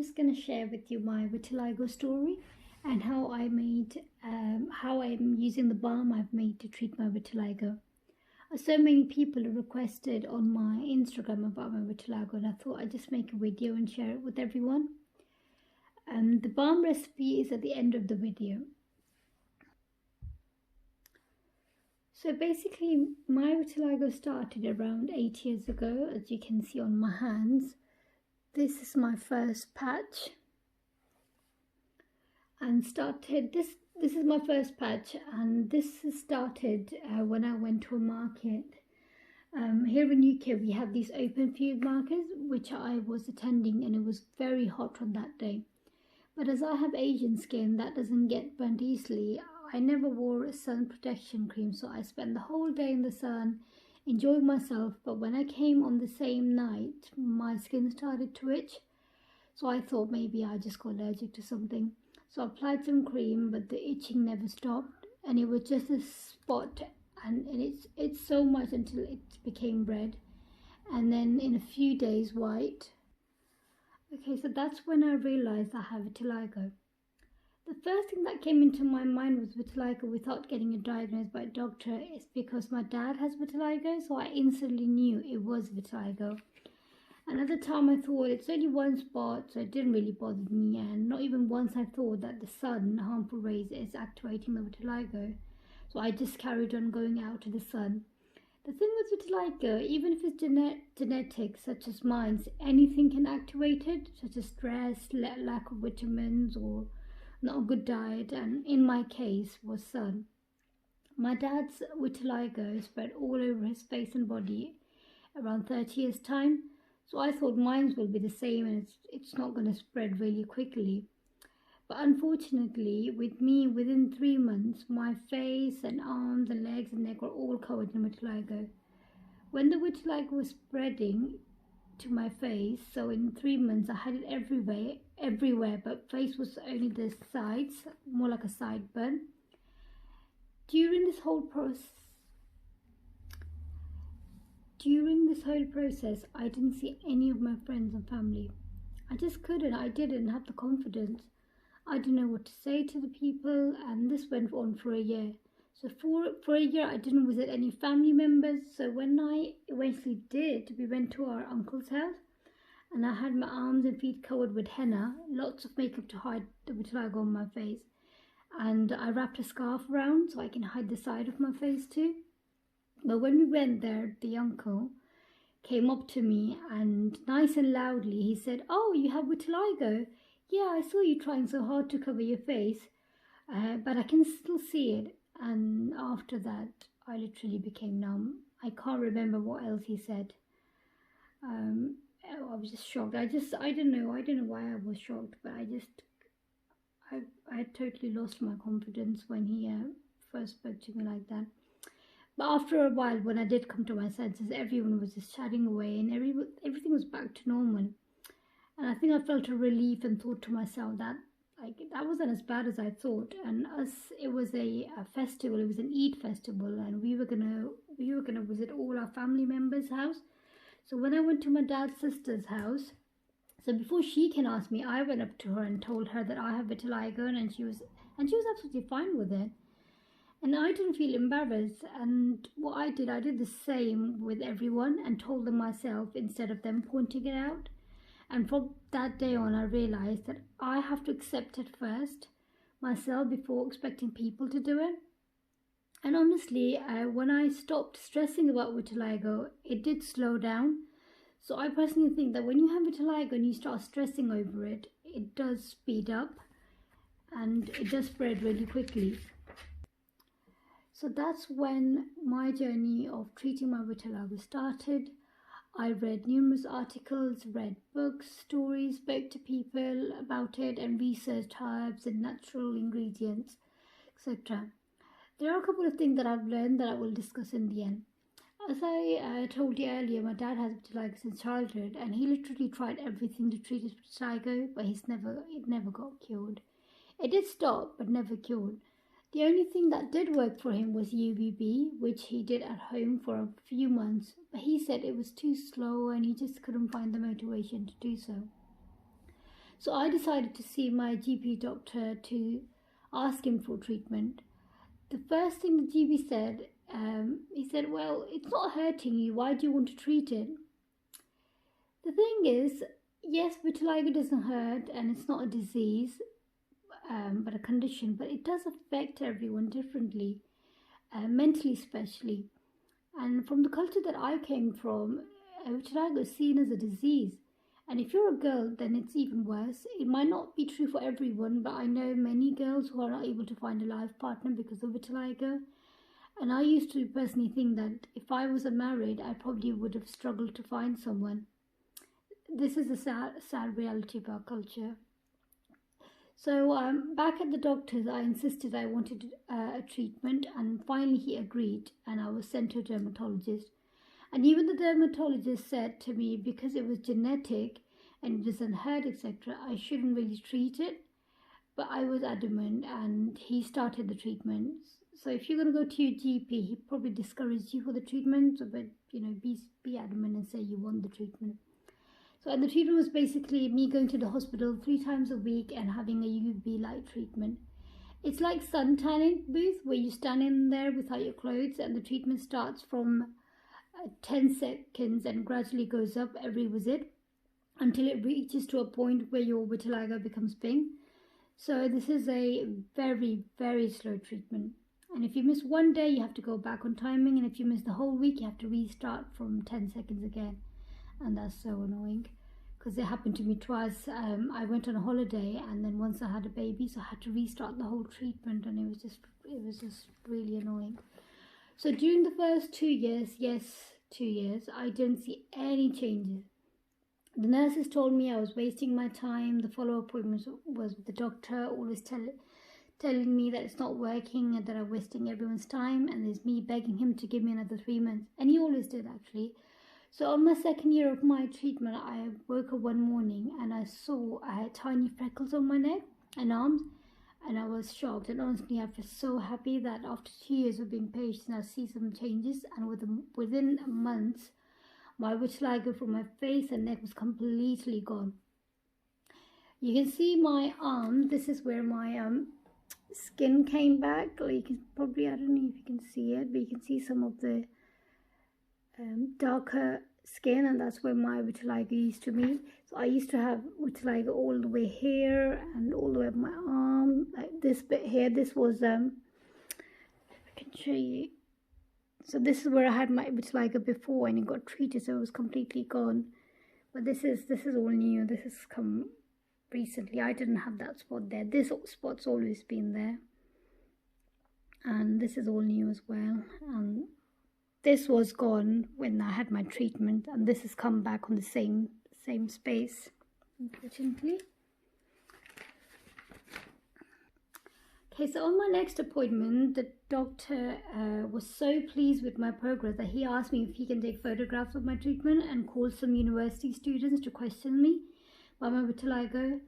just going to share with you my vitiligo story and how how I'm using the balm I've made to treat my vitiligo. So many people have requested on my Instagram about my vitiligo, and I thought I'd just make a video and share it with everyone. The balm recipe is at the end of the video. So basically, my vitiligo started around 8 years ago, as you can see on my hands. This is my first patch, and this is my first patch, and this started when I went to a market. Here in UK we have these open field markets which I was attending, and it was very hot on that day. But as I have Asian skin that doesn't get burnt easily, I never wore a sun protection cream, so I spent the whole day in the sun enjoying myself. But when I came on the same night, my skin started to itch, so I thought maybe I just got allergic to something. So I applied some cream, but the itching never stopped, and it was just a spot, and it's so much until it became red, and then in a few days white. Okay, so that's when I realized I have vitiligo. The first thing that came into my mind was vitiligo without getting it diagnosed by a doctor is because my dad has vitiligo, so I instantly knew it was vitiligo. And at the time I thought it's only one spot, so it didn't really bother me, and not even once I thought that the sun, harmful rays, is activating the vitiligo. So I just carried on going out to the sun. The thing with vitiligo, even if it's genetic, such as mine, anything can activate it, such as stress, lack of vitamins, or not a good diet, and in my case was sun. My dad's vitiligo spread all over his face and body around 30 years time, so I thought mine will be the same, and it's not going to spread really quickly. But unfortunately, with me, within 3 months, my face and arms and legs and neck were all covered in vitiligo. When the vitiligo was spreading to my face, so in 3 months I had it everywhere, but face was only the sides, more like a sideburn. During this whole process, I didn't see any of my friends and family. I just couldn't. I didn't have the confidence. I didn't know what to say to the people, and this went on for a year. So for a year I didn't visit any family members. So when I eventually did, we went to our uncle's house, and I had my arms and feet covered with henna, lots of makeup to hide the vitiligo on my face, and I wrapped a scarf around so I can hide the side of my face too. But when we went there, the uncle came up to me and nice and loudly he said, "Oh, you have vitiligo? Yeah, I saw you trying so hard to cover your face, but I can still see it." And after that, I literally became numb. I can't remember what else he said. I was just shocked. I don't know why I was shocked, but I totally lost my confidence when he first spoke to me like that. But after a while, when I did come to my senses, everyone was just chatting away, and everything was back to normal. And I think I felt a relief and thought to myself that that wasn't as bad as I thought. And it was a festival. It was an Eid festival, and we were gonna visit all our family members' house. So when I went to my dad's sister's house, so before she can ask me, I went up to her and told her that I have vitiligo, and she was absolutely fine with it. And I didn't feel embarrassed, and what I did the same with everyone and told them myself instead of them pointing it out. And from that day on, I realized that I have to accept it first myself before expecting people to do it. And honestly, when I stopped stressing about vitiligo, it did slow down. So I personally think that when you have vitiligo and you start stressing over it, it does speed up and it does spread really quickly. So that's when my journey of treating my vitiligo started. I read numerous articles, read books, stories, spoke to people about it, and researched herbs and natural ingredients, etc. There are a couple of things that I've learned that I will discuss in the end. As I told you earlier, my dad has vitiligo since childhood, and he literally tried everything to treat his vitiligo, but it never got cured. It did stop, but never cured. The only thing that did work for him was UVB, which he did at home for a few months, but he said it was too slow and he just couldn't find the motivation to do so. So I decided to see my GP doctor to ask him for treatment. The first thing the GP said, he said, well, it's not hurting you. Why do you want to treat it? The thing is, yes, vitiligo doesn't hurt and it's not a disease, but a condition, but it does affect everyone differently, mentally especially. And from the culture that I came from, vitiligo is seen as a disease. And if you're a girl, then it's even worse. It might not be true for everyone, but I know many girls who are not able to find a life partner because of vitiligo. And I used to personally think that if I was married, I probably would have struggled to find someone. This is a sad reality of our culture. So back at the doctor's, I insisted I wanted a treatment, and finally he agreed, and I was sent to a dermatologist. And even the dermatologist said to me, because it was genetic and it doesn't hurt, etc., I shouldn't really treat it. But I was adamant, and he started the treatment. So if you're going to go to your GP, he probably discouraged you for the treatment, but be adamant and say you want the treatment. So, and the treatment was basically me going to the hospital 3 times a week and having a UV light treatment. It's like sun tanning booth where you stand in there without your clothes, and the treatment starts from 10 seconds and gradually goes up every visit until it reaches to a point where your vitiligo becomes pink. So this is a very, very slow treatment. And if you miss one day, you have to go back on timing. And if you miss the whole week, you have to restart from 10 seconds again. And that's so annoying, because it happened to me twice. I went on a holiday, and then once I had a baby, so I had to restart the whole treatment, and it was just really annoying. So during the first 2 years, yes, 2 years, I didn't see any changes. The nurses told me I was wasting my time. The follow-up appointment was with the doctor, always telling me that it's not working and that I'm wasting everyone's time, and there's me begging him to give me another 3 months. And he always did, actually. So on my second year of my treatment, I woke up one morning and I saw I had tiny freckles on my neck and arms, and I was shocked. And honestly, I feel so happy that after 2 years of being patient, I see some changes, and within months, my vitiligo from my face and neck was completely gone. You can see my arm. This is where my skin came back. Like you can probably, I don't know if you can see it, but you can see some of the darker skin, and that's where my vitiligo used to be. So I used to have vitiligo all the way here and all the way up my arm, like this bit here. This was I can show you. So this is where I had my vitiligo before, and it got treated, so it was completely gone. But this is all new. This has come recently. I didn't have that spot there. This spot's always been there, and this is all new as well. And this was gone when I had my treatment, and this has come back on the same space, unfortunately. Okay, so on my next appointment, the doctor was so pleased with my progress that he asked me if he can take photographs of my treatment and call some university students to question me about my vitiligo.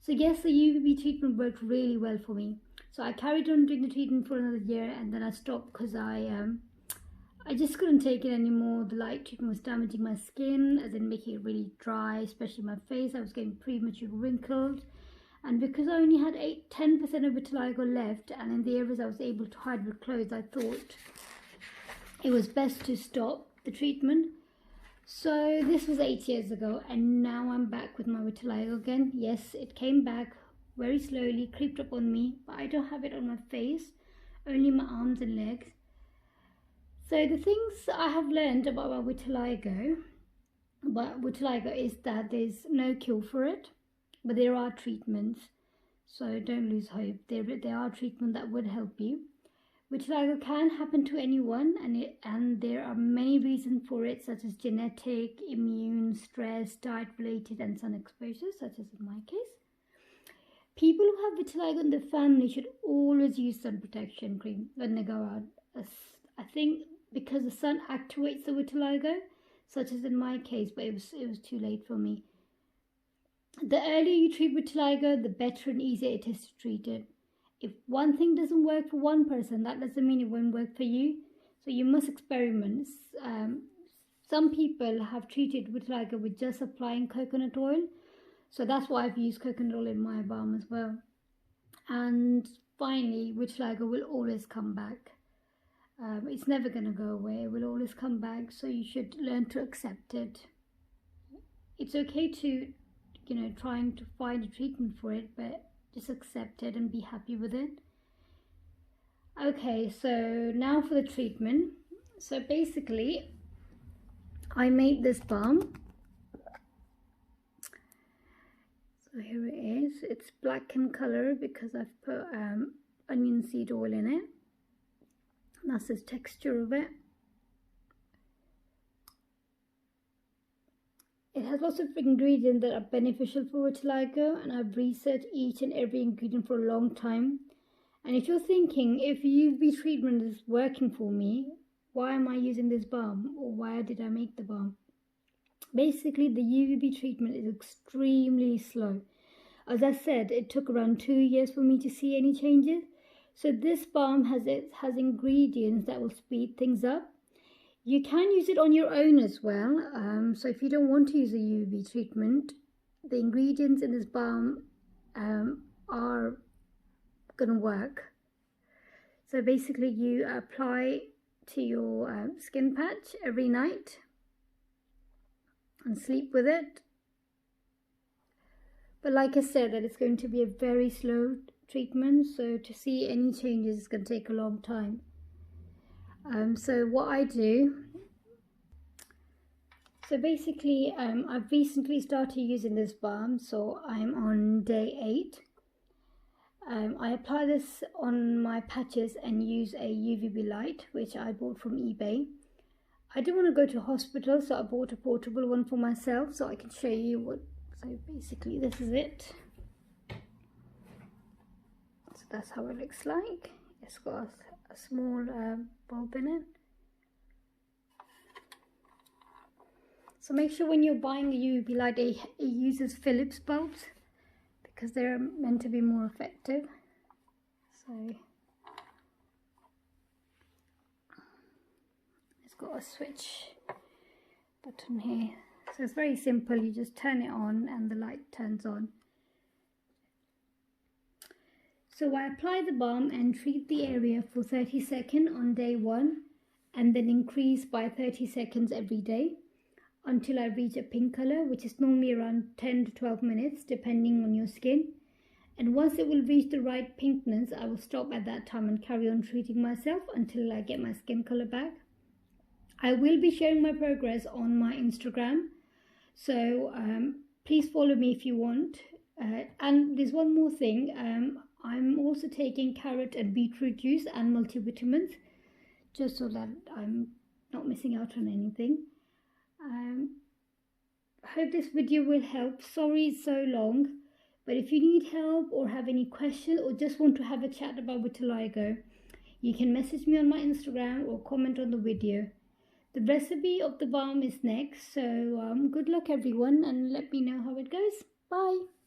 So yes, the UVB treatment worked really well for me. So I carried on doing the treatment for another year, and then I stopped because I just couldn't take it anymore. The light treatment was damaging my skin, as in making it really dry, especially my face. I was getting premature wrinkles. And because I only had 10% of vitiligo left, and in the areas I was able to hide with clothes, I thought it was best to stop the treatment. So this was 8 years ago, and now I'm back with my vitiligo again. Yes, it came back very slowly, creeped up on me, but I don't have it on my face, only my arms and legs. So the things I have learned about my vitiligo is that there's no cure for it, but there are treatments. So don't lose hope. There are treatments that would help you. Vitiligo can happen to anyone, and there are many reasons for it, such as genetic, immune, stress, diet-related, and sun exposure, such as in my case. People who have vitiligo in their family should always use sun protection cream when they go out. I think because the sun activates the vitiligo, such as in my case, but it was too late for me. The earlier you treat vitiligo, the better and easier it is to treat it. If one thing doesn't work for one person, that doesn't mean it won't work for you. So you must experiment. Some people have treated vitiligo with just applying coconut oil. So that's why I've used coconut oil in my balm as well. And finally, vitiligo will always come back. It's never going to go away. It will always come back. So you should learn to accept it. It's okay to, trying to find a treatment for it, but just accept it and be happy with it. Okay, so now for the treatment. So basically, I made this balm. So here it is. It's black in color because I've put onion seed oil in it. That's the texture of it. It has lots of ingredients that are beneficial for vitiligo, and I've researched each and every ingredient for a long time. And if you're thinking, if UVB treatment is working for me, why am I using this balm, or why did I make the balm? Basically, the UVB treatment is extremely slow. As I said, it took around 2 years for me to see any changes. So this balm has ingredients that will speed things up. You can use it on your own as well. So if you don't want to use a UVB treatment, the ingredients in this balm are going to work. So basically, you apply to your skin patch every night and sleep with it. But like I said, that it's going to be a very slow treatment, so to see any changes is going to take a long time. So what I do, so basically I've recently started using this balm, so I'm on day 8. I apply this on my patches and use a UVB light, which I bought from eBay. I didn't want to go to hospital, so I bought a portable one for myself, so I can show you what. So basically this is it. So that's how it looks like. It's got a small bulb in it. So make sure when you're buying a UVB light, it uses Philips bulbs, because they're meant to be more effective. So it's got a switch button here. So it's very simple. You just turn it on and the light turns on. So I apply the balm and treat the area for 30 seconds on day 1, and then increase by 30 seconds every day until I reach a pink color, which is normally around 10 to 12 minutes depending on your skin. And once it will reach the right pinkness, I will stop at that time and carry on treating myself until I get my skin color back. I will be sharing my progress on my Instagram, so please follow me if you want. And there's one more thing, I'm also taking carrot and beetroot juice and multivitamins, just so that I'm not missing out on anything. I hope this video will help. Sorry it's so long, but if you need help or have any questions or just want to have a chat about vitiligo, you can message me on my Instagram or comment on the video. The recipe of the balm is next, so good luck everyone, and let me know how it goes. Bye.